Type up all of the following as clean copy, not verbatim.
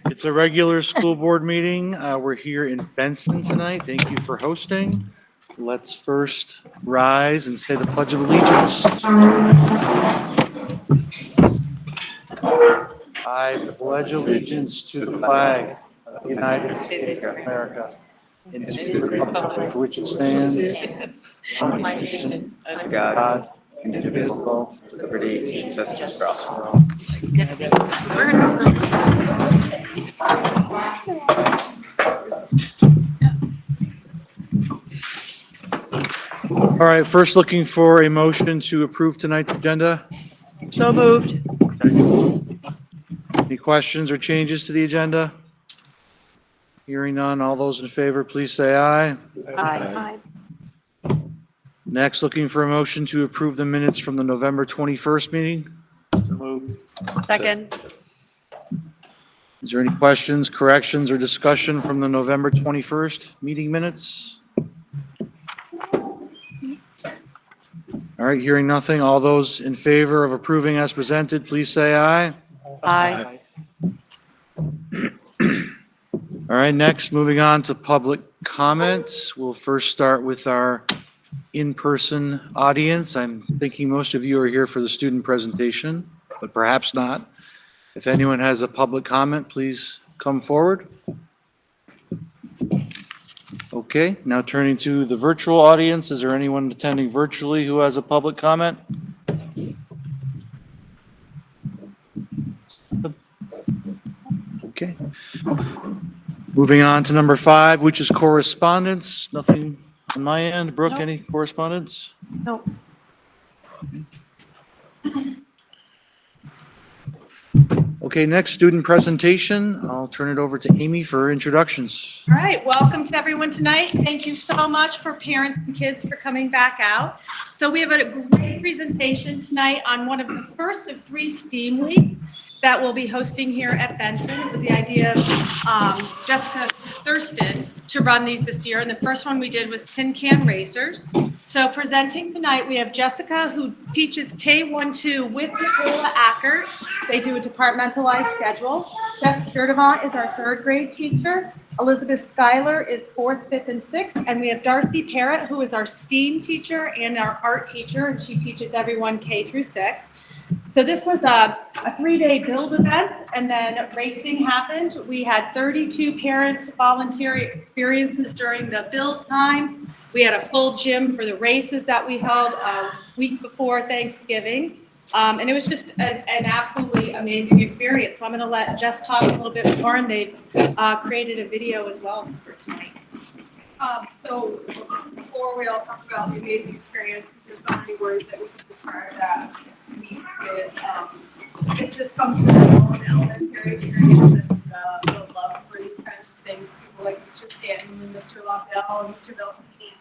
It's a regular school board meeting. We're here in Benson tonight. Thank you for hosting. Let's first rise and say the Pledge of Allegiance. I pledge allegiance to the flag of the United States of America and to the republic for which it stands, one nation, under God, indivisible, with liberty and justice for all. All right, first looking for a motion to approve tonight's agenda. So moved. Any questions or changes to the agenda? Hearing none, all those in favor, please say aye. Aye. Next, looking for a motion to approve the minutes from the November 21st meeting. Second. Is there any questions, corrections, or discussion from the November 21st meeting minutes? All right, hearing nothing, all those in favor of approving as presented, please say aye. Aye. All right, next, moving on to public comments. We'll first start with our in-person audience. I'm thinking most of you are here for the student presentation, but perhaps not. If anyone has a public comment, please come forward. Okay, now turning to the virtual audience. Is there anyone attending virtually who has a public comment? Okay. Moving on to number 5, which is correspondence. Nothing on my end. Brooke, Nope. any correspondence? Nope. Okay, next student presentation. I'll turn it over to Amy for introductions. All right, welcome to everyone tonight. Thank you so much for parents and kids for coming back out. So we have a great presentation tonight on one of the first of 3 STEAM weeks that we'll be hosting here at Benson. It was the idea of Jessica Thurston to run these this year, and the first one we did was tin can racers. So presenting tonight, we have Jessica, who teaches K-1-2 with Nicola Ackert. They do a departmentalized schedule. Jess Sturdivant is our 3rd grade teacher. Elizabeth Schuyler is 4th, 5th, and 6th. And we have Darcy Parrott, who is our STEAM teacher and our art teacher, and she teaches everyone K through 6. So this was a 3-day build event, and then racing happened. We had 32 parent volunteer experiences during the build time. We had a full gym for the races that we held a week before Thanksgiving. And it was just an absolutely amazing experience. So I'm going to let Jess talk a little bit more, and they've created a video as well for tonight. So before we all talk about the amazing experience, because there's so many words that we can describe that we did. I guess this comes from our own elementary experience and the love for these kinds of things. People like Mr. Stanton and Mr. Lobdell and Mr. Belsky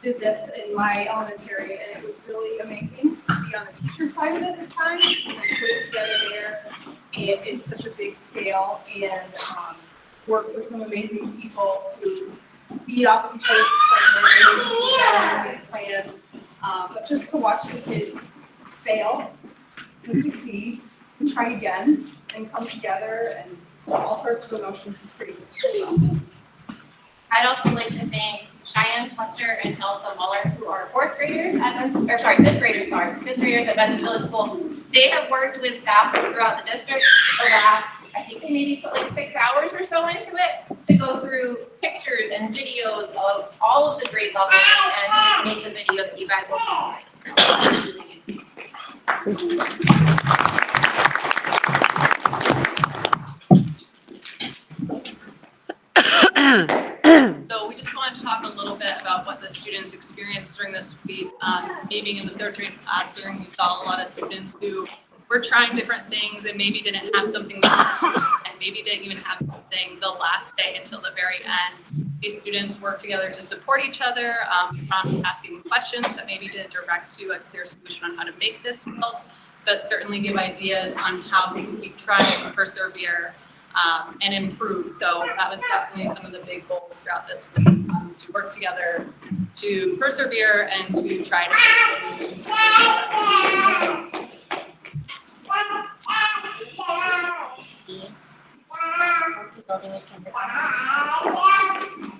did this in my elementary, and it was really amazing to be on the teacher side of it this time, and put it together there and in such a big scale, and work with some amazing people to feed off of each other's excitement and plan. But just to watch the kids fail and succeed and try again and come together and all sorts of emotions was pretty awesome. I'd also like to thank Cheyenne Fletcher and Elsa Muller, who are 5th graders at Benson Village School. They have worked with staff throughout the district the last, I think they maybe put like 6 hours or so into it to go through pictures and videos of all of the grade levels and make the video that you guys will see tonight. So we just wanted to talk a little bit about what the students experienced during this week. Being in the 3rd grade class during, we saw a lot of students who were trying different things and maybe didn't have something and maybe didn't even have something the last day until the very end. These students worked together to support each other, asking questions that maybe didn't direct to a clear solution on how to make this build, but certainly give ideas on how we can keep trying to persevere and improve. So that was definitely some of the big goals throughout this week, to work together, to persevere, and to try to make things. building with kindergarten.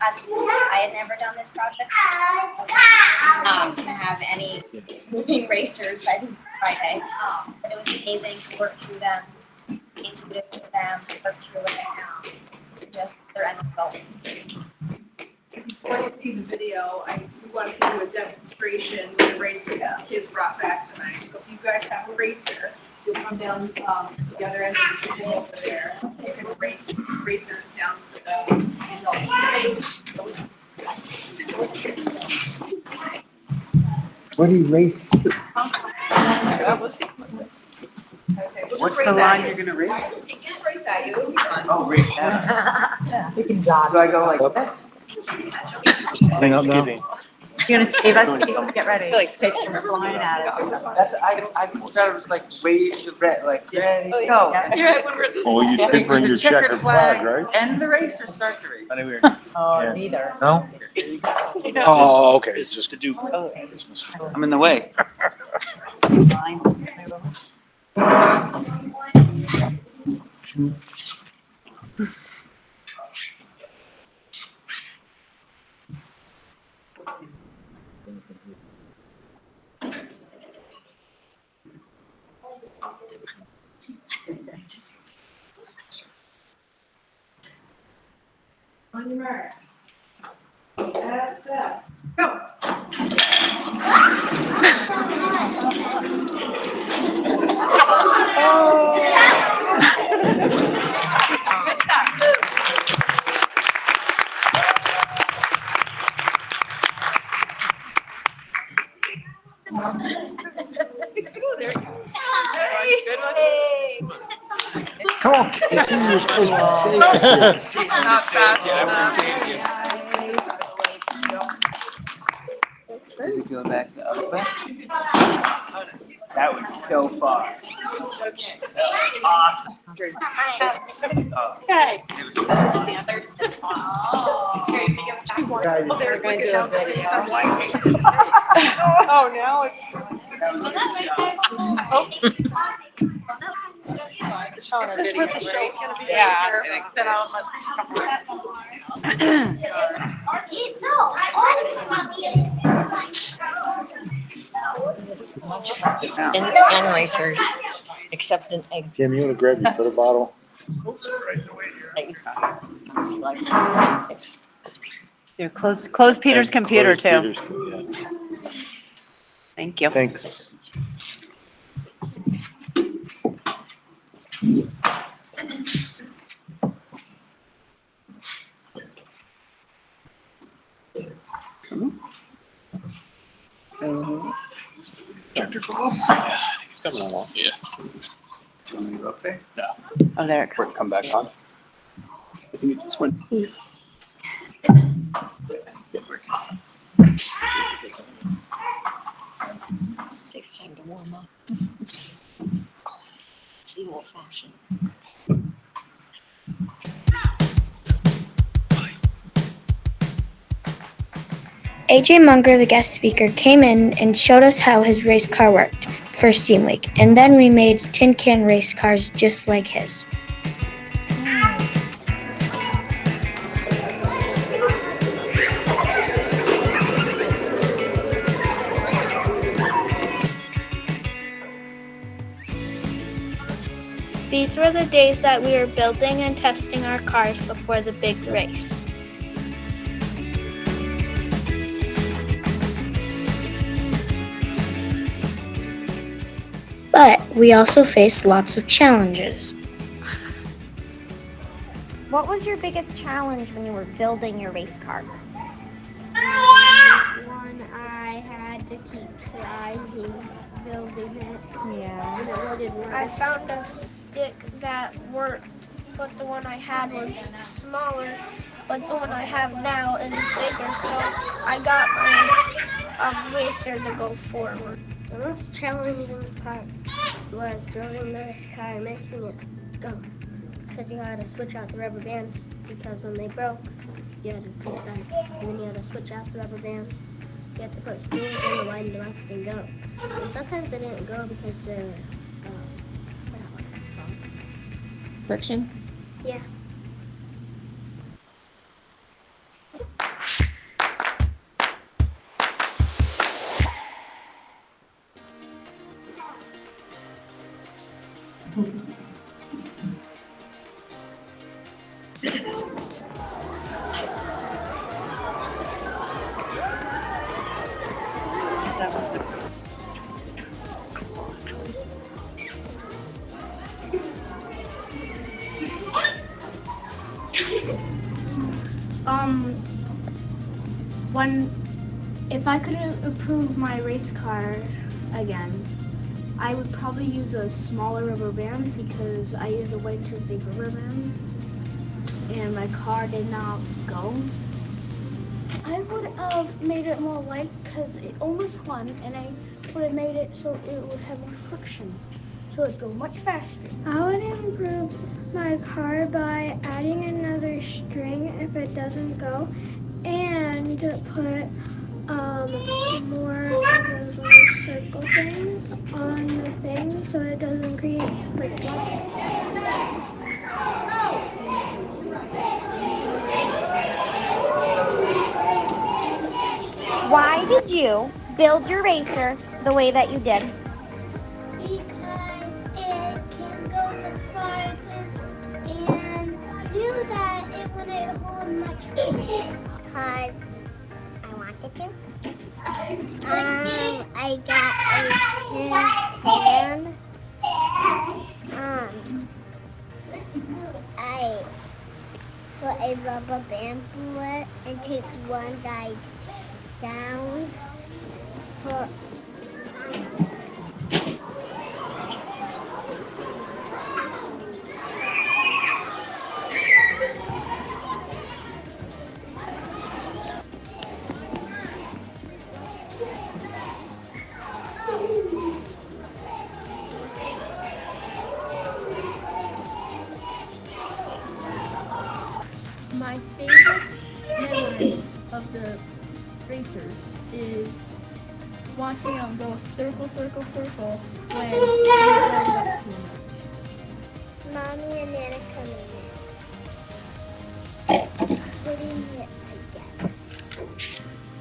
I had never done this project. I was not going to have any moving racers by Friday. But it was amazing to work through them, be intuitive with them, work through it, just their end result. Before you see the video, we want to do a demonstration with the racer that the kids brought back tonight. So if you guys have a racer, you'll come down together and over there. You can race racers down to the adult. So What do you race to? we'll see. Okay, we'll What's just the race line at you're you. gonna race? Just race at you. It'll be fun. Oh, race now. Do I go like that? Hang up now. You're gonna save us? Get ready. Like, flying at us. That's, I thought it was like wave the red, like ready, go. You're right, when we're this. Well, you Yeah, did bring your because the checkered checkered flag, right? And the race or start the race? Oh, Yeah. neither. No? You Oh, okay, it's just to do. I'm in the way. On your mark. That's it. Go. Come on, kid. You're supposed to say Not fast enough. Does it go back the other way? That was so far. Awesome. Okay. Oh, they're gonna looking do a out the video. windows. I'm like, oh, now it's. That was a good job. Is this what the show's gonna be? Yeah. Here, sit out, And racers, except an egg. Kim, you wanna grab your soda bottle? Here, close Peter's computer too. Close Peter's, Thank you. yeah. Thanks. Dr. Bob? Yeah, I think it's coming along. Yeah. You want me to go up there? Oh, there it comes. Come back on. I think it's one. Takes time to warm up. See old fashioned. AJ Munger, the guest speaker, came in and showed us how his race car worked for Steam Week, and then we made tin can race cars just like his. These were the days that we were building and testing our cars before the big race. But we also faced lots of challenges. What was your biggest challenge when you were building your race car? One, I had to keep trying building it. Yeah. And it wouldn't work. I found a stick that worked, but the one I had was smaller, but the one I have now is bigger, so I got my racer to go forward. The most challenging part was building the race car and making it go. Because you had to switch out the rubber bands, because when they broke, you had to restart. And then you had to switch out the rubber bands. You had to put screws in to line them up and go. And sometimes they didn't go because I forgot what it's called. Friction? Yeah. When if I could improve my race car again, I would probably use a smaller rubber band because I used a way too big rubber band and my car did not go. I would have made it more light because it almost won, and I would have made it so it would have more friction, so it'd go much faster. I would improve my car by adding another string if it doesn't go, and put more of those little circle things on the thing so it doesn't create friction. Why did you build your racer the way that you did? Because it can go the farthest and knew that it wouldn't hold much weight. Because I wanted to. I got a tin can. I put a rubber band through it and take one side down. Put My favorite memory of the racers is watching them go circle, circle, circle when they warmed up too much. Mommy and Nana coming in. Putting it together.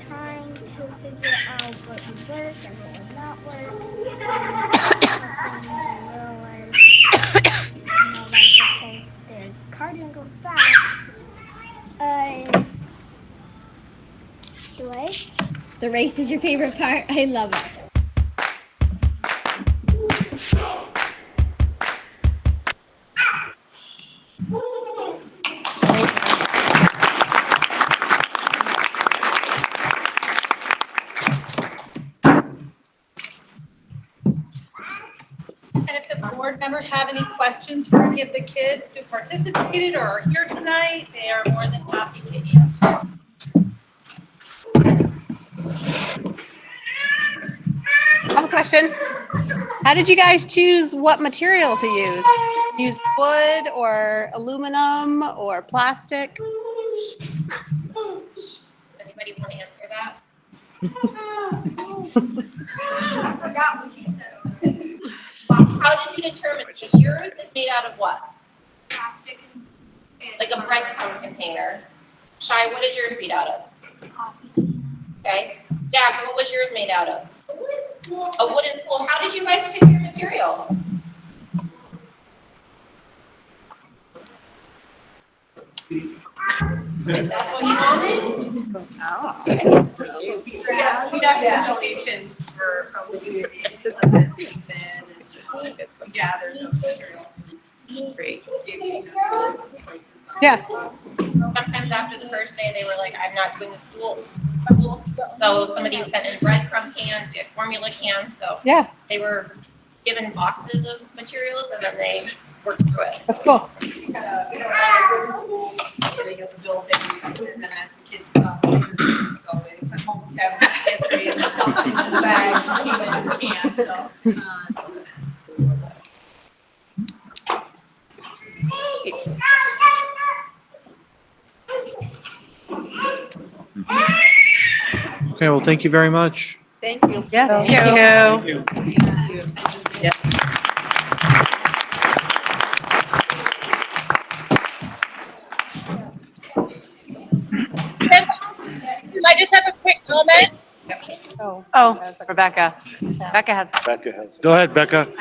Trying to figure out what would work and what would not work. Okay, the car didn't go fast. The race? The race is your favorite part. I love it. And if the board members have any questions for any of the kids who participated or are here tonight, they are more than happy to answer. I have a question. How did you guys choose what material to use? Use wood or aluminum or plastic? Anybody want to answer that? I forgot what you said. How did you determine that yours is made out of what? Plastic and Like a breadcrumb container. Shai, what is yours made out of? coffee. Okay. Jack, what was yours made out of? A wooden spool. How did you guys pick your materials? Is that what you wanted? Oh. Okay. Yeah, we got some donations for probably gathered material. Great. Yeah. Sometimes after the first day, they were like, I'm not doing the school. So somebody sent in breadcrumb cans, we had formula cans, so Yeah, they were given boxes of materials and then they worked through it. that's cool. We had a wooden school, getting up the buildings, and then as the kids saw the kids go, they put homes down, pantry, and stuff into the bags, and came in the can, so. Okay, well, thank you very much. Thank you. Yeah, thank you. I just have a quick comment. Oh, Rebecca. Rebecca has. Go ahead, Becca.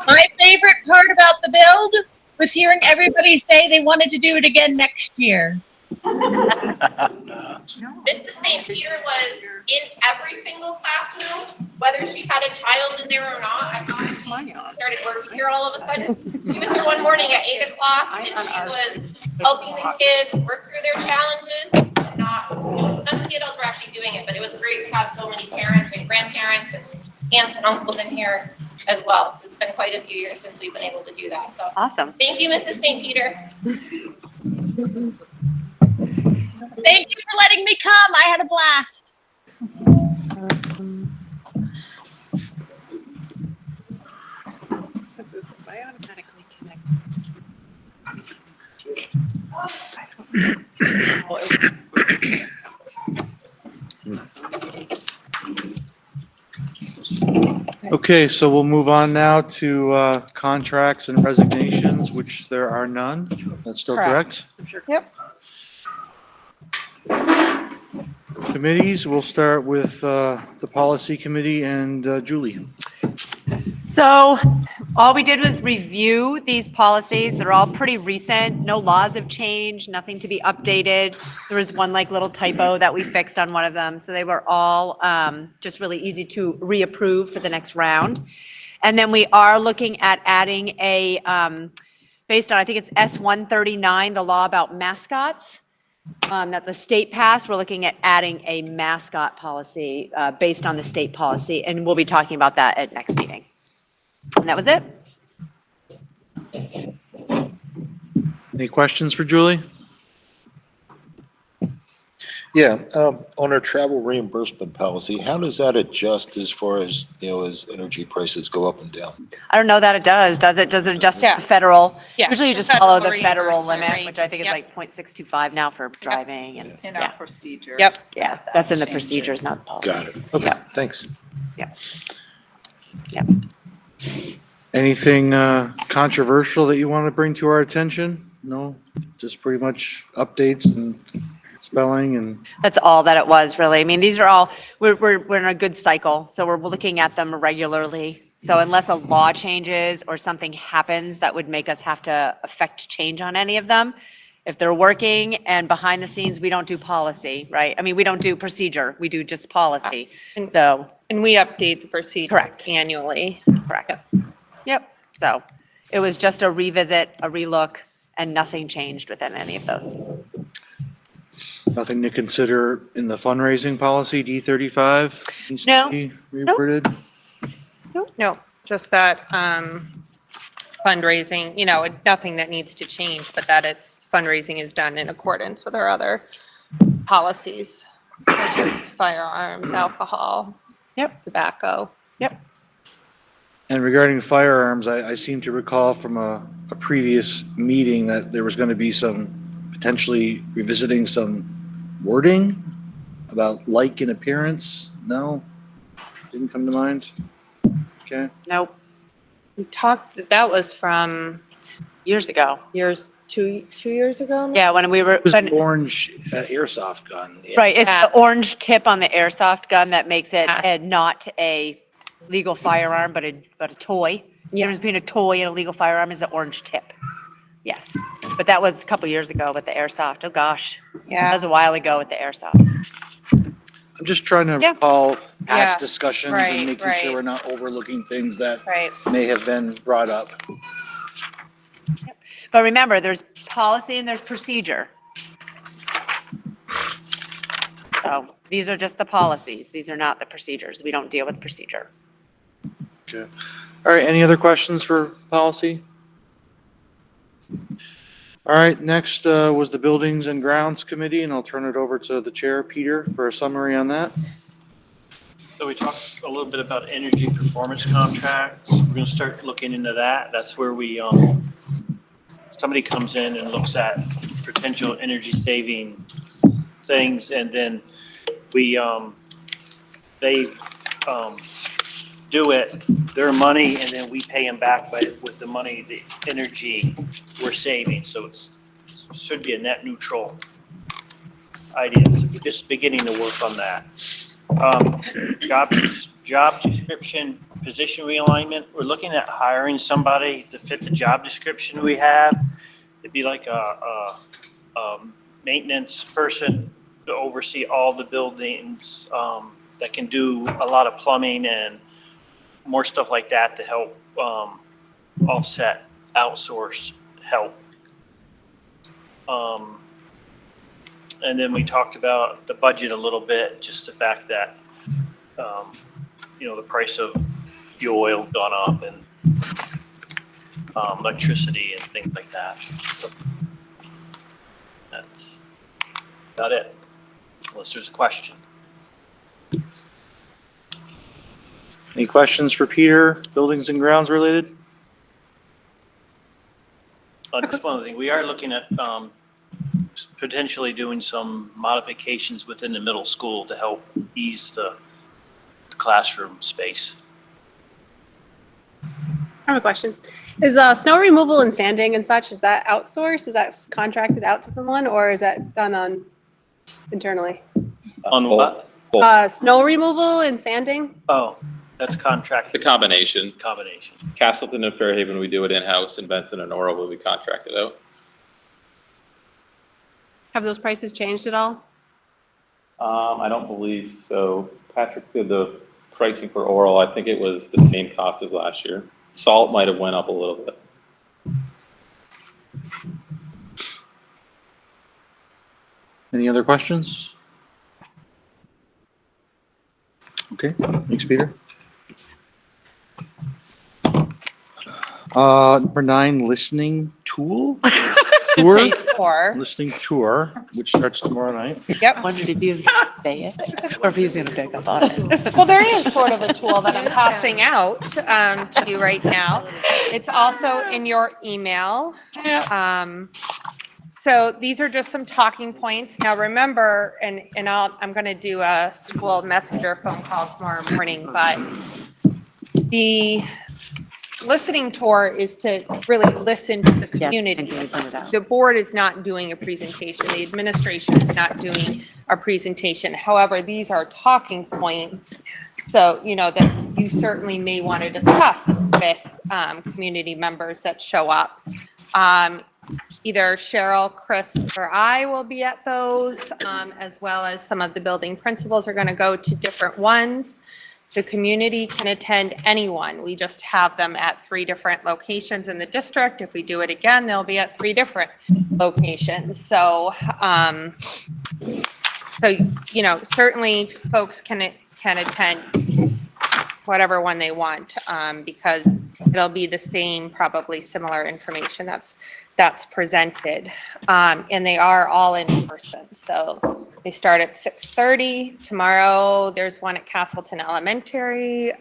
My favorite part about the build was hearing everybody say they wanted to do it again next year. Mrs. St. Peter was in every single classroom, whether she had a child in there or not. I thought she started working here all of a sudden. She was here one morning at 8 o'clock and she was helping the kids work through their challenges. But none of the adults were actually doing it, but it was great to have so many parents and grandparents and aunts and uncles in here as well. It's been quite a few years since we've been able to do that. So Awesome. thank you, Mrs. St. Peter. Thank you for letting me come. I had a blast. This is automatically connected. Okay, so we'll move on now to contracts and resignations, which there are none. That's still correct? Yep. Committees, we'll start with the policy committee and Julie. So all we did was review these policies. They're all pretty recent. No laws have changed, nothing to be updated. There was one like little typo that we fixed on one of them. So they were all just really easy to reapprove for the next round. And then we are looking at adding a, based on, I think it's S-139, the law about mascots. That the state passed, we're looking at adding a mascot policy based on the state policy, and we'll be talking about that at next meeting. And that was it. Any questions for Julie? Yeah, on our travel reimbursement policy, how does that adjust as far as, as energy prices go up and down? I don't know that it does. Does it? Does it adjust Yeah. the federal? Yeah, Usually you the just follow the federal federal reimbursement limit, rate. which I think is Yep. like 0.625 now for driving and, In yeah. our procedure. Yep. Yeah, that's in the procedures, not the policy. Got it. Okay, thanks. Anything controversial that you want to bring to our attention? No, just pretty much updates and spelling and, That's all that it was, really. I mean, these are all, we're in a good cycle, so we're looking at them regularly. So unless a law changes or something happens that would make us have to affect change on any of them, if they're working and behind the scenes, we don't do policy, right? I mean, we don't do procedure, we do just policy. And- So, And we update the procedure Correct. annually. correct. Yep, so it was just a revisit, a relook, and nothing changed within any of those. nothing to consider in the fundraising policy, D35? needs to No. be Reworded? No, just that fundraising, nothing that needs to change, but that it's fundraising is done in accordance with our other policies, such as firearms, alcohol, tobacco. And regarding firearms, I seem to recall from a previous meeting that there was going to be some, potentially revisiting some wording about like in appearance. No? Didn't come to mind? Okay. Nope, We talked, that was from years ago. two years ago? Yeah, when we were, It was when- the orange airsoft gun. Yeah. right, it's Yeah. the orange tip on the airsoft gun that makes it Yeah. not a legal firearm, but a toy. The difference between a toy and a legal firearm is the orange tip. Yes, but that was a couple years ago with the airsoft. Oh, gosh. That Yeah, was a while ago with the airsoft. I'm just trying to Yeah. recall past Yeah. discussions Right, and making right. sure we're not overlooking things that right. may have been brought up. But remember, there's policy and there's procedure. So these are just the policies. These are not the procedures. We don't deal with procedure. Okay. All right, any other questions for policy? All right, next was the Buildings and Grounds Committee, and I'll turn it over to the chair, Peter, for a summary on that. So we talked a little bit about energy performance contracts. We're going to start looking into that. That's where we, somebody comes in and looks at potential energy saving things, and then we, they do it, their money, and then we pay them back with the money, the energy we're saving. So it should be a net neutral idea. So we're just beginning to work on that. Job description, position realignment. We're looking at hiring somebody to fit the job description we have. It'd be like a maintenance person to oversee all the buildings, that can do a lot of plumbing and more stuff like that to help, offset outsource help. And then we talked about the budget a little bit, just the fact that, the price of fuel oil gone up and electricity and things like that. So that's about it, unless there's a question. Any questions for Peter, buildings and grounds related? Just one other thing, we are looking at potentially doing some modifications within the middle school to help ease the classroom space. I have a question. Is snow removal and sanding and such, is that outsourced? Is that contracted out to someone, or is that done on internally? On what? Snow removal and sanding? Oh, that's contracted. The combination. Combination. Castleton and Fairhaven, we do it in-house, and Benson and Oral will be contracted out. Have those prices changed at all? I don't believe so. Patrick did the pricing for Oral. I think it was the same cost as last year. Salt might have went up a little bit. Any other questions? Okay, thanks, Peter. Number 9, listening tool. Tour. Or, Listening tour, which starts tomorrow night. yep. Wondered if he was going to say it or if he's going to pick up on it. Well, there is sort of a tool that I'm passing out to you right now. It's also in your email. So these are just some talking points. Now remember, and I'm going to do a school messenger phone call tomorrow morning, but the listening tour is to really listen to the community. The board is not doing a presentation. The administration is not doing a presentation. However, these are talking points. So, that you certainly may want to discuss with community members that show up. Either Cheryl, Chris, or I will be at those, as well as some of the building principals are going to go to different ones. The community can attend any one. We just have them at 3 different locations in the district. If we do it again, they'll be at 3 different locations. So, certainly folks can attend whatever one they want, because it'll be the same, probably similar information that's presented. And they are all in person. So they start at 6:30. Tomorrow, there's one at Castleton Elementary,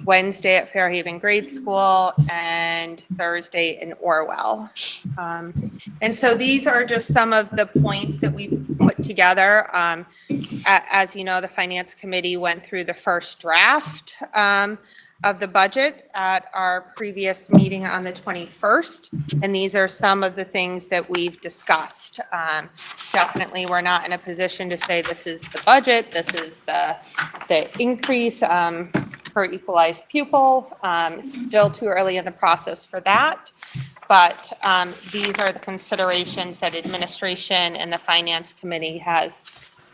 Wednesday at Fairhaven Grade School, and Thursday in Orwell. And so these are just some of the points that we put together. As you know, the Finance Committee went through the first draft of the budget at our previous meeting on the 21st. And these are some of the things that we've discussed. Definitely, we're not in a position to say this is the budget, this is the increase per equalized pupil. It's still too early in the process for that. But these are the considerations that administration and the Finance Committee has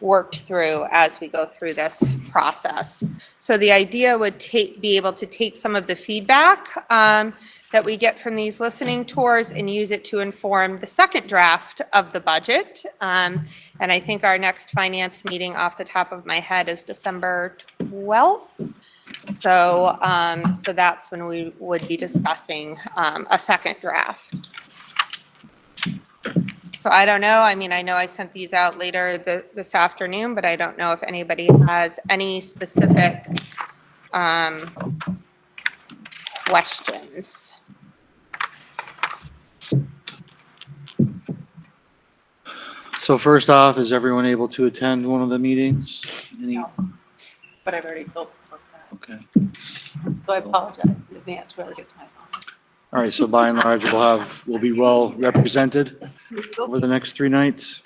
worked through as we go through this process. So the idea would be able to take some of the feedback that we get from these listening tours and use it to inform the second draft of the budget. And I think our next finance meeting, off the top of my head, is December 12th. So, so that's when we would be discussing a second draft. So I don't know. I mean, I know I sent these out later this afternoon, but I don't know if anybody has any specific questions. So first off, is everyone able to attend one of the meetings? But I've already built that. Okay. So I apologize in advance, whoever gets my phone. All right, so by and large, we'll be well represented over the next 3 nights.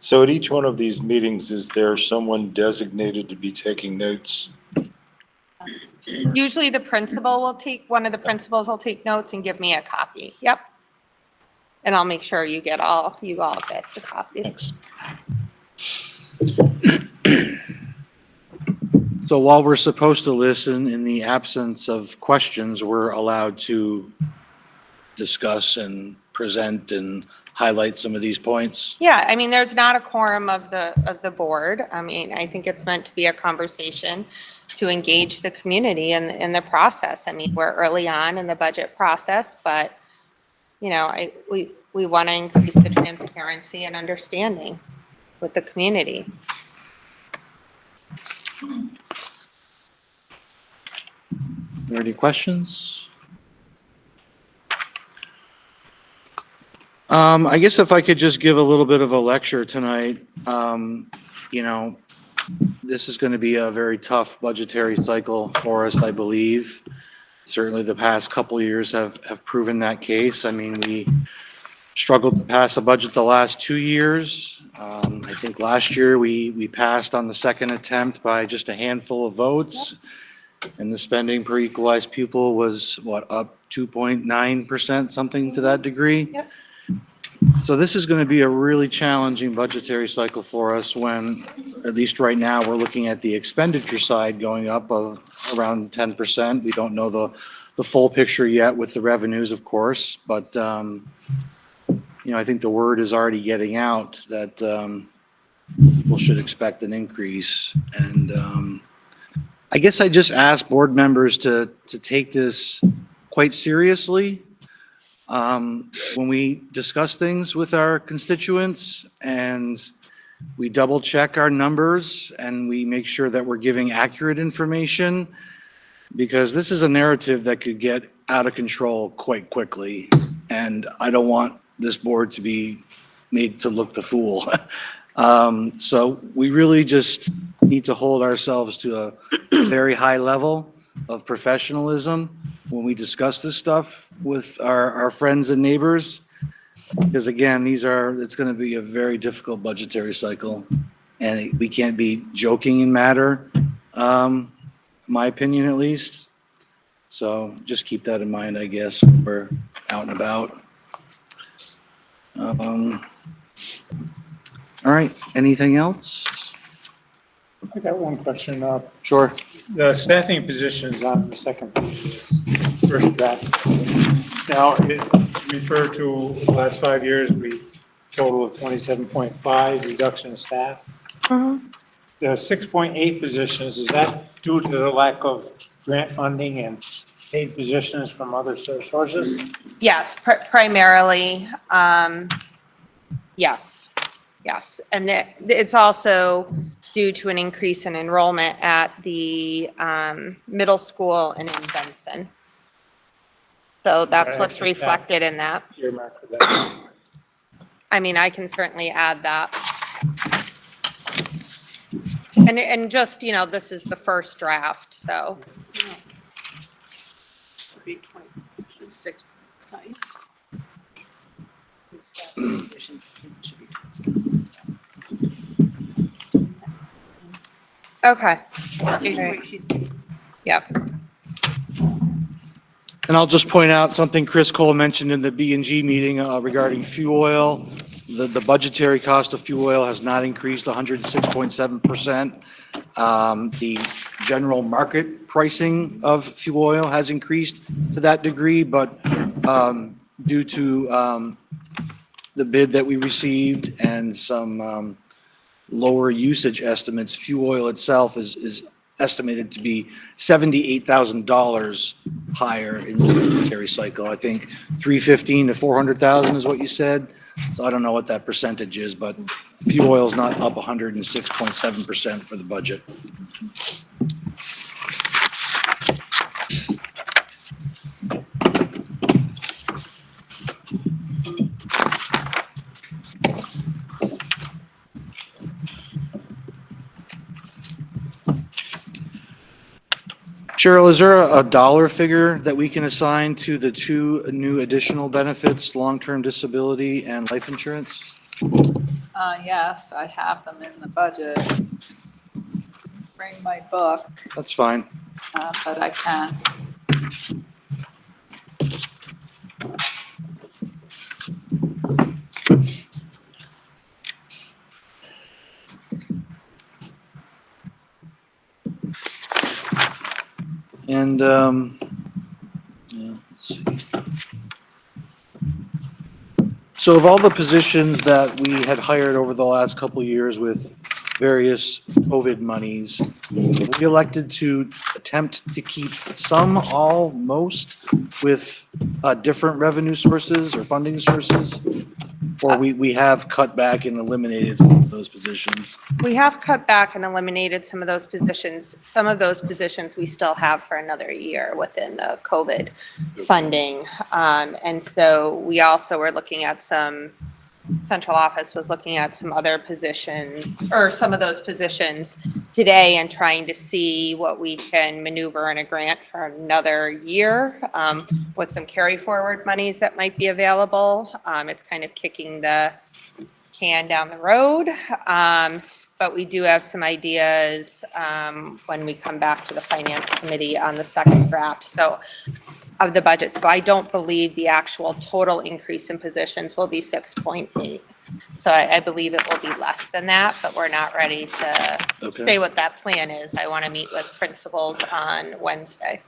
So at each one of these meetings, is there someone designated to be taking notes? Usually one of the principals will take notes and give me a copy. Yep. And I'll make sure you all get the copies. So while we're supposed to listen, in the absence of questions, we're allowed to discuss and present and highlight some of these points. Yeah, I mean, there's not a quorum of the board. I mean, I think it's meant to be a conversation to engage the community in the process. I mean, we're early on in the budget process, but, you know, we want to increase the transparency and understanding with the community. Are there any questions? I guess if I could just give a little bit of a lecture tonight, you know, this is going to be a very tough budgetary cycle for us, I believe. Certainly the past couple of years have proven that case. I mean, we struggled to pass a budget the last 2 years. I think last year we passed on the second attempt by just a handful of votes. And the spending per equalized pupil was what, up 2.9%, something to that degree? Yep. So this is going to be a really challenging budgetary cycle for us when, at least right now, we're looking at the expenditure side going up of around 10%. We don't know the full picture yet with the revenues, of course, but you know, I think the word is already getting out that people should expect an increase. And I guess I just ask board members to take this quite seriously. When we discuss things with our constituents and we double check our numbers and we make sure that we're giving accurate information, because this is a narrative that could get out of control quite quickly. And I don't want this board to be made to look the fool. So we really just need to hold ourselves to a very high level of professionalism when we discuss this stuff with our friends and neighbors. Because again, it's going to be a very difficult budgetary cycle and we can't be joking in matter, my opinion at least. So just keep that in mind, I guess, when we're out and about. All right, anything else? I got one question. Sure. The staffing positions on the second page, first draft. Now, it referred to the last 5 years, we total of 27.5 reduction in staff. Mm-hmm. The 6.8 positions, is that due to the lack of grant funding and paid positions from other sources? Yes, primarily, yes. And it's also due to an increase in enrollment at the middle school and in Benson. So that's what's reflected in that. Earmark for that. I mean, I can certainly add that. And just, you know, this is the first draft, so. Okay. Yep. And I'll just point out something Chris Cole mentioned in the B&G meeting regarding fuel oil. The budgetary cost of fuel oil has not increased 106.7%. The general market pricing of fuel oil has increased to that degree, but due to the bid that we received and some lower usage estimates, fuel oil itself is estimated to be $78,000 higher in this budgetary cycle. I think 315 to 400,000 is what you said. So I don't know what that percentage is, but fuel oil is not up 106.7% for the budget. Cheryl, is there a dollar figure that we can assign to the two new additional benefits, long-term disability and life insurance? Yes, I have them in the budget. Bring my book. That's fine. but I can. And, yeah, let's see. So of all the positions that we had hired over the last couple of years with various COVID monies, we elected to attempt to keep some, all, most with different revenue sources or funding sources? Or we have cut back and eliminated some of those positions? We have cut back and eliminated some of those positions. Some of those positions we still have for another year within the COVID funding. And so we also were looking at central office was looking at some other positions, or some of those positions today, and trying to see what we can maneuver in a grant for another year with some carry forward monies that might be available. It's kind of kicking the can down the road. But we do have some ideas when we come back to the finance committee on the second draft of the budget. So I don't believe the actual total increase in positions will be 6.8. So I believe it will be less than that, but we're not ready to say what that plan is. I want to meet with principals on Wednesday.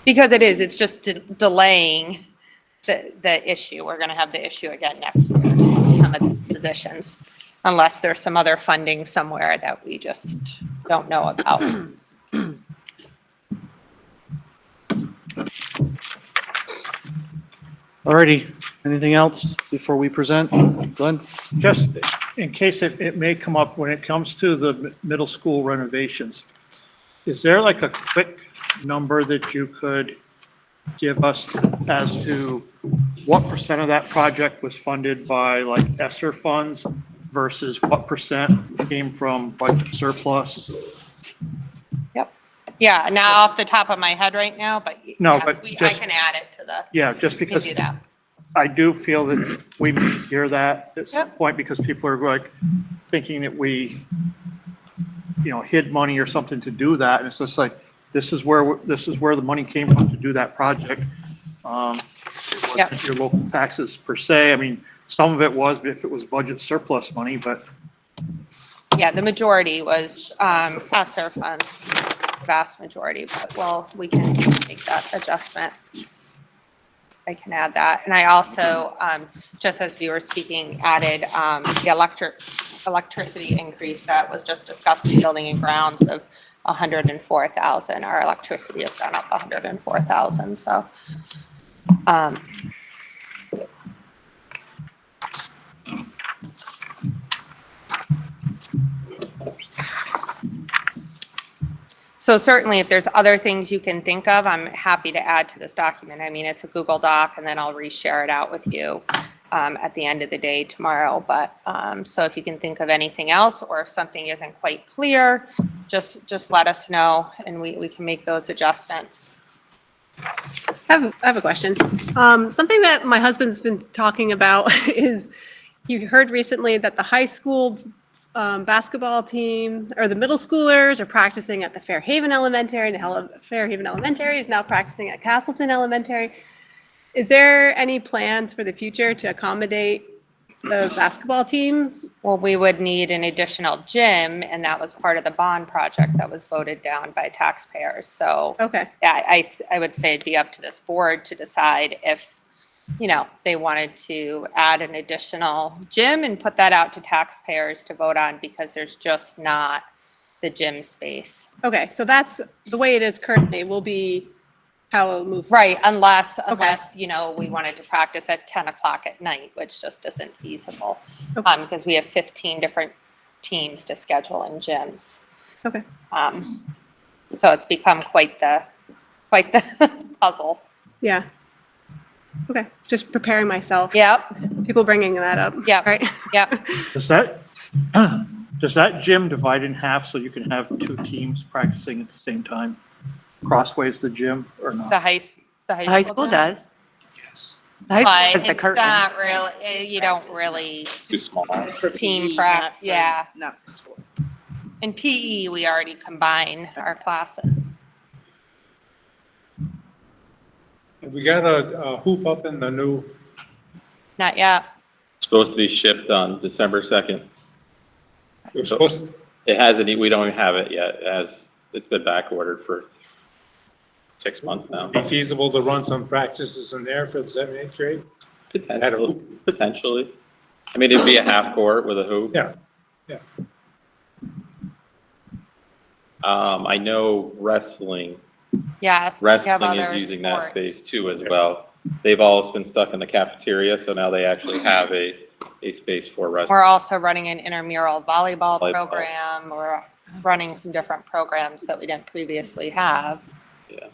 Because it's just delaying the issue. We're going to have the issue again next year, some of these positions, unless there's some other funding somewhere that we just don't know about. Alrighty, anything else before we present? Glenn? Just in case it may come up, when it comes to the middle school renovations, is there like a quick number that you could give us as to what percent of that project was funded by like ESSER funds versus what percent came from budget surplus? Yeah, now off the top of my head right now, but No, yes, but I just- can add it to the. Yeah, just we can because do that. I do feel that we may hear that at some point, because people are like thinking that we, hid money or something to do that. And it's just like, this is where the money came from to do that project. It wasn't your local taxes per se. I mean, some of it was, if it was budget surplus money, but. Yeah, the majority was ESSER funds, vast majority, but we can make that adjustment. I can add that. And I also, just as we were speaking, added the electricity increase that was just discussed in building and grounds of 104,000. Our electricity has gone up 104,000. So, so certainly if there's other things you can think of, I'm happy to add to this document. I mean, it's a Google Doc, and then I'll reshare it out with you at the end of the day tomorrow. But so if you can think of anything else, or if something isn't quite clear, just let us know, and we can make those adjustments. I have a question. Something that my husband's been talking about is, you heard recently that the high school basketball team, or the middle schoolers, are practicing at the Fairhaven Elementary, and Fairhaven Elementary is now practicing at Castleton Elementary. Is there any plans for the future to accommodate the basketball teams? Well, we would need an additional gym, and that was part of the bond project that was voted down by taxpayers. So, okay, yeah, I would say it'd be up to this board to decide if, they wanted to add an additional gym and put that out to taxpayers to vote on, because there's just not the gym space. Okay, so that's the way it is currently, will be how it'll move. Right, unless, we wanted to practice at 10 o'clock at night, which just isn't feasible. Because we have 15 different teams to schedule in gyms. Okay. So it's become quite the puzzle. Yeah. Okay, just preparing myself. Yep. People bringing that up. Yep. Right. Yep. Does that gym divide in half so you can have two teams practicing at the same time? Crossways the gym or not? The high school gym? does. Yes. The high school But has the it's curtain. not really, you don't really Too small. team practice, yeah. Not for sports. In PE, we already combine our classes. Have we got a hoop up in the new, Not yet. Supposed to be shipped on December 2nd. we're supposed to, It hasn't, we don't even have it yet, it's been back ordered for 6 months now. be feasible to run some practices in there for the 7th, 8th grade? Potentially. I mean, it'd be a half court with a hoop. Yeah, yeah. I know wrestling Yes. we have is other using that sports. space too as well. They've always been stuck in the cafeteria, so now they actually have a space for wrestling. We're also running an intramural volleyball Volleyball. program. We're running some different programs that we didn't previously have. Yeah.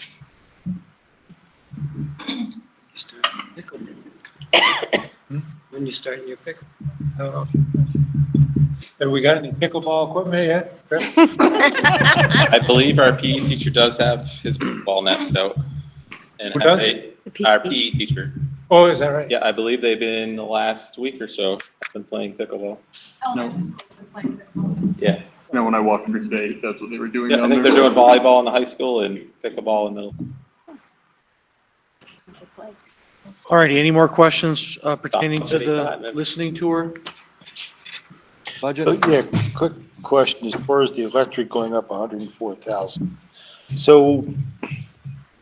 When you starting your pick? Have we got any pickleball equipment yet? Chris? I believe our PE teacher does have his ball nets out. And Who have does? our PE teacher. Oh, is that right? Yeah, I believe they've been the last week or so been playing pickleball. Yeah. You know, when I walked through today, that's what they were doing Yeah, I down think there. they're doing volleyball in the high school and pickleball in the. All righty, any more questions pertaining to Somebody the got it. listening tour? Budget? Oh, yeah, quick question, as far as the electric going up 104,000. So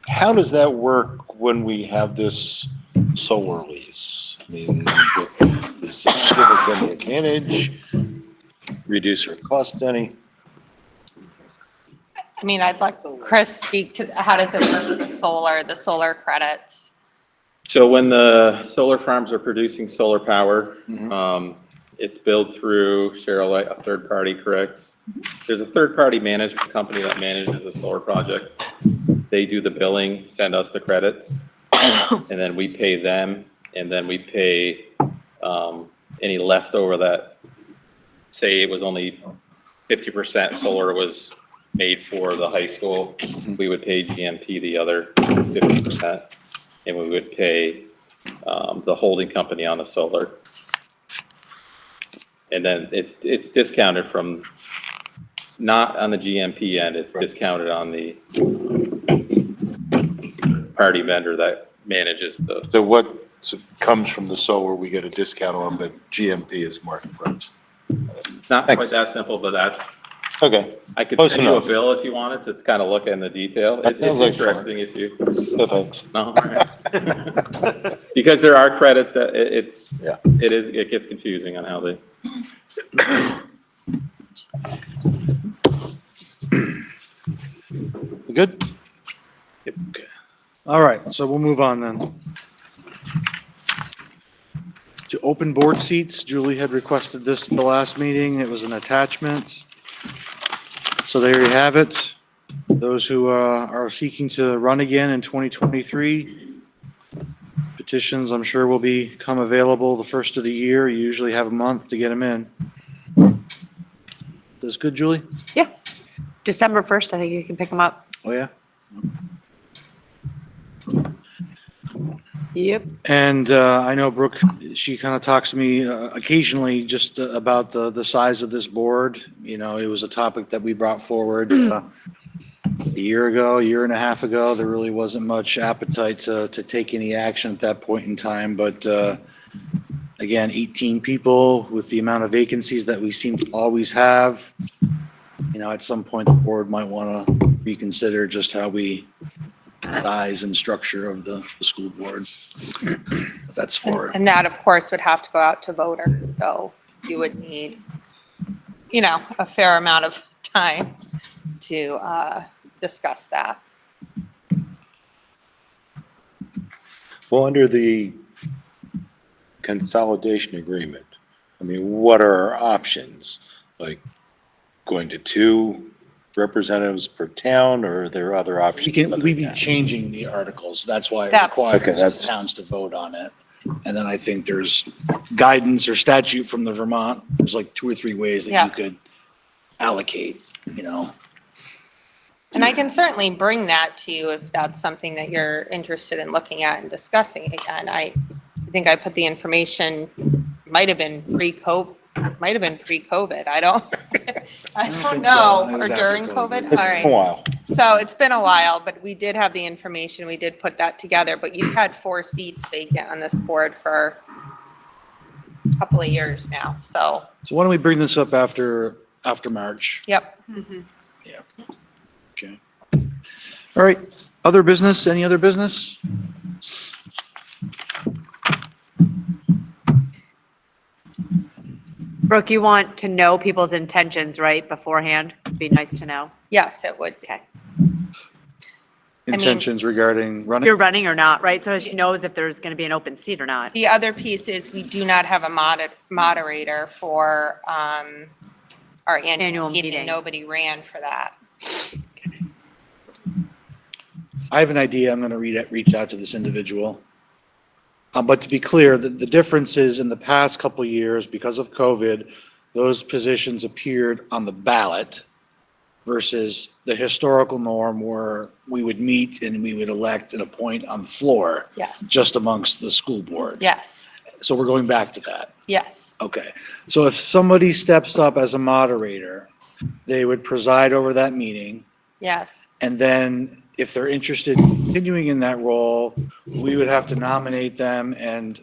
how does that work when we have this solar lease? I mean, does it give us any advantage, reduce our cost any? I mean, I'd like Chris speak to, how does it work with the solar credits? So when the solar farms are producing solar power, it's billed through Cheryl, a third party, correct? There's a third party management company that manages the solar project. They do the billing, send us the credits, and then we pay them, and then we pay any leftover that, say it was only 50% solar was made for the high school, we would pay GMP the other 50%, and we would pay the holding company on the solar. And then it's discounted from, not on the GMP end, it's discounted on the party vendor that manages the. So what comes from the solar, we get a discount on, but GMP is market price? Not quite that simple, but that's. Okay. I could Close send you a enough. bill if you wanted to kind of look in the detail. That It's sounds like interesting if you. No, thanks. No. Because there are credits that it gets confusing on how they. Good? All right, so we'll move on then. To open board seats, Julie had requested this at the last meeting. It was an attachment. So there you have it. Those who are seeking to run again in 2023, petitions, I'm sure, will become available the first of the year. You usually have a month to get them in. That's good, Julie? Yeah. December 1st, I think you can pick them up. Oh, yeah? Yep. And I know Brooke, she kind of talks to me occasionally just about the size of this board. You know, it was a topic that we brought forward a year and a half ago. There really wasn't much appetite to take any action at that point in time. But again, 18 people with the amount of vacancies that we seem to always have, you know, at some point the board might want to reconsider just how we size and structure of the school board. That's for. And that, of course, would have to go out to voters, so you would need, you know, a fair amount of time to discuss that. Well, under the consolidation agreement, I mean, what are our options? Like going to 2 representatives per town, or are there other options? We'd be changing the articles. That's why it That's- requires the towns to vote on it. And then I think there's guidance or statute from the Vermont. There's like 2 or 3 ways that Yeah. you could allocate, you know. And I can certainly bring that to you if that's something that you're interested in looking at and discussing again. I think I put the information, might have been pre-COVID. I don't think so. know, It or was after during COVID. COVID. All right. A while. So it's been a while, but we did have the information. We did put that together, but you've had 4 seats vacant on this board for a couple of years now. So, So why don't we bring this up after March? yep. Yeah. Okay. All right. Other business? Any other business? Brooke, you want to know people's intentions, right, beforehand? Be nice to know. Yes, it would. Okay. Intentions regarding running? You're running or not, right? So she knows if there's going to be an open seat or not. The other piece is we do not have a moderator for our annual meeting. Nobody ran for that. I have an idea. I'm going to reach out to this individual. But to be clear, the difference is in the past couple of years, because of COVID, those positions appeared on the ballot versus the historical norm where we would meet and we would elect and appoint on the floor. Yes. Just amongst the school board. Yes. So we're going back to that. Yes. Okay. So if somebody steps up as a moderator, they would preside over that meeting. Yes. And then if they're interested in continuing in that role, we would have to nominate them and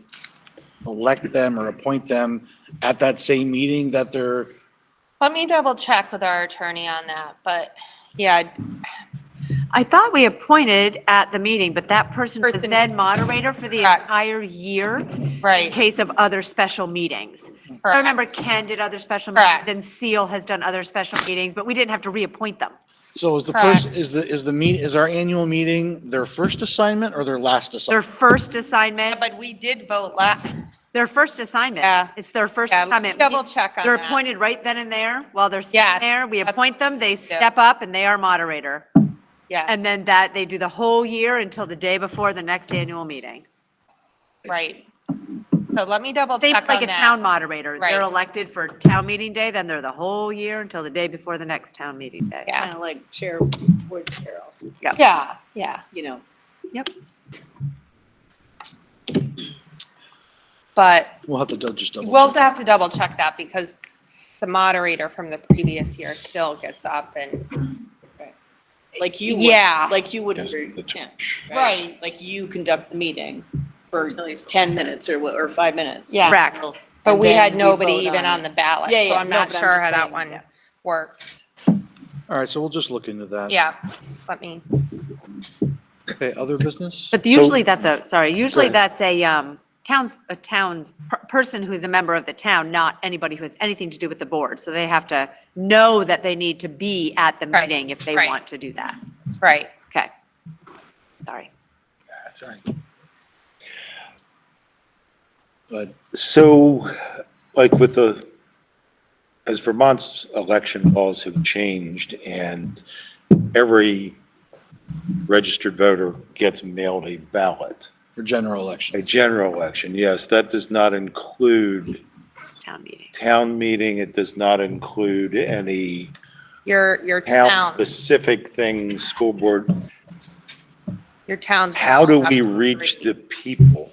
elect them or appoint them at that same meeting that they're. Let me double check with our attorney on that, but yeah. I thought we appointed at the meeting, but that person was then moderator for the entire year. Right. In case of other special meetings. I remember Ken did other special meetings, then Seal has done other special meetings, but we didn't have to reappoint them. So is the person, is our annual meeting their first assignment or their last Their assignment? first assignment. But we did vote last. Their first assignment. Yeah. It's their first Yeah, let me assignment. double check on They're that. appointed right then and there while they're sitting Yes, there. We that's appoint them, they what we do. step up and they are moderator. Yeah. And then that, they do the whole year until the day before the next annual meeting. Right. So let me double Same check like on a that. town moderator. They're Right. elected for town meeting day, then they're the whole year until the day before the next town meeting day. Yeah. Kind of like chair, board chair also, Yeah, yeah. you know. Yep. But We'll have to just double. we'll check. have to double check that because the moderator from the previous year still gets up and. Like you would. Yeah. Like you would Yes, for the Ken, Right. Like you conduct the meeting for 10 minutes or 5 minutes. Yeah. Correct. But And we then had we nobody vote even on on it. the ballot, Yeah, so yeah, I'm no, not but I'm sure just how that saying, one yeah. works. All right, so we'll just look into that. Yeah, let me, Okay, other business? But usually that's usually ahead. that's a town's person who's a member of the town, not anybody who has anything to do with the board. So they have to know that they need to be at the Right, meeting if they right. want to do that. that's right. Okay. Sorry. That's right. But So, like as Vermont's election laws have changed and every registered voter gets mailed a ballot, for general election. a general election, yes, that does not include Town meeting. town meeting, it does not include any Your town, town-specific things, school board. your town's. How do we reach the people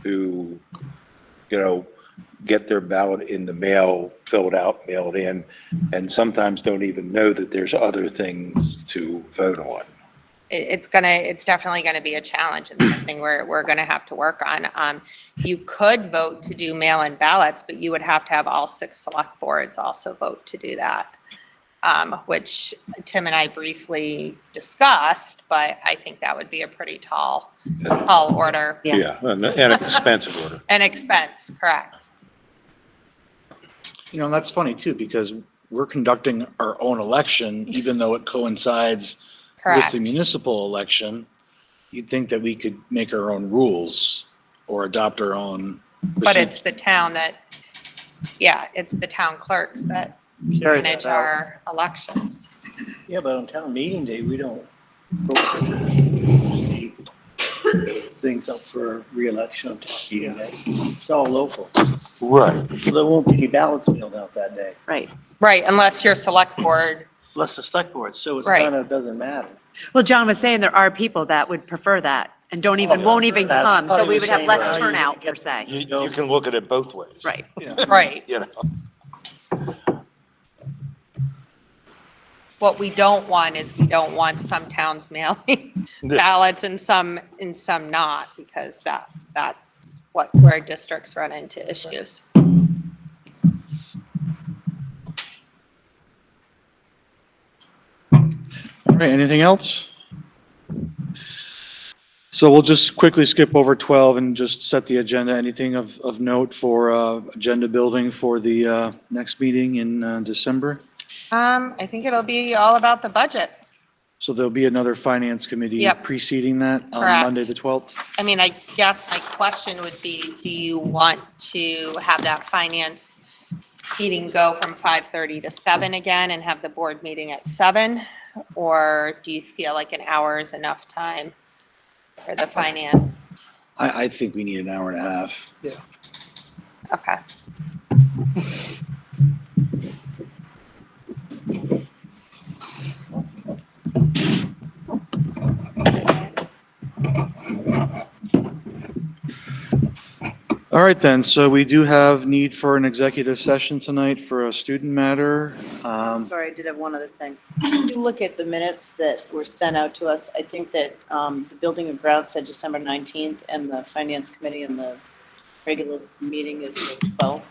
who, get their ballot in the mail, filled out, mailed in, and sometimes don't even know that there's other things to vote on? It's definitely gonna be a challenge and something we're gonna have to work on. You could vote to do mail-in ballots, but you would have to have all 6 select boards also vote to do that. Which Tim and I briefly discussed, but I think that would be a pretty tall order. Yeah, and an expensive order. An expense, correct. And that's funny too, because we're conducting our own election, even though it coincides with Correct. the municipal election. You'd think that we could make our own rules or adopt our own. But it's the town it's the town clerks that Carry manage that out. our elections. Yeah, but on town meeting day, we don't vote things up for reelection on town meeting day. It's all local. Right. So there won't be any ballots mailed out that day, Right. Right, unless your select board, unless the select board, so it's Right. kind of doesn't matter. Well, John was saying there are people that would prefer that and won't even That- come. So we would have less Right. turnout per se. You can look at it both ways. Right. right. what we don't want is we don't want some towns mailing ballots and some not, because that's where districts run into issues. All right, anything else? So we'll just quickly skip over 12 and just set the agenda. Anything of note for agenda building for the next meeting in December? I think it'll be all about the budget. So there'll be another finance committee Yep. preceding that on Correct. Monday, the 12th? I mean, I guess my question would be, do you want to have that finance meeting go from 5:30 to 7 again and have the board meeting at 7? Or do you feel like an hour is enough time for the finance? I think we need an hour and a half. Yeah. Okay. All right then, so we do have need for an executive session tonight for a student matter. Sorry, I did have one other thing. If you look at the minutes that were sent out to us, I think that the Building and Grounds said December 19th, and the Finance Committee and the regular meeting is the 12th.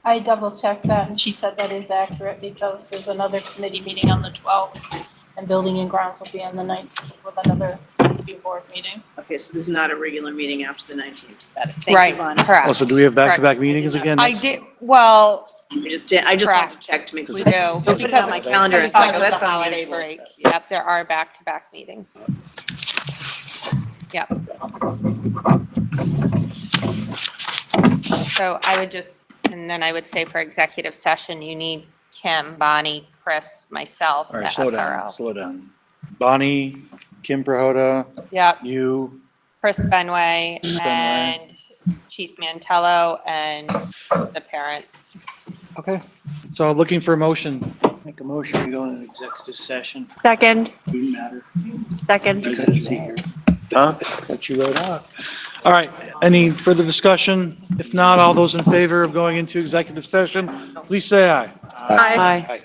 I double checked that and she said that is accurate because there's another committee meeting on the 12th and Building and Grounds will be on the 19th with another review board meeting. Okay, so there's not a regular meeting after the 19th. Got it. Thank you, Right, Lonnie. correct. Oh, so do we have back-to-back Correct. meetings again? I next- did, well, I just wanted to Correct. check to make sure. we do. I put it on my calendar and it's Because like, oh, of that's the holiday unusual. break. So, yeah. Yep, there are back-to-back meetings. Yep. So I would just, and then I would say for executive session, you need Kim, Bonnie, Chris, myself, All the right, slow down, SRO. slow down. Bonnie, Kim Prahota, Yep, you, Chris Benway Benway. and Chief Mantello and the parents. okay. So looking for a motion. Make a motion to go into executive session. Second, Student matter. second. Huh? Cut you right off. All right, any further discussion? If not, all those in favor of going into executive session, please say aye. Aye. Aye.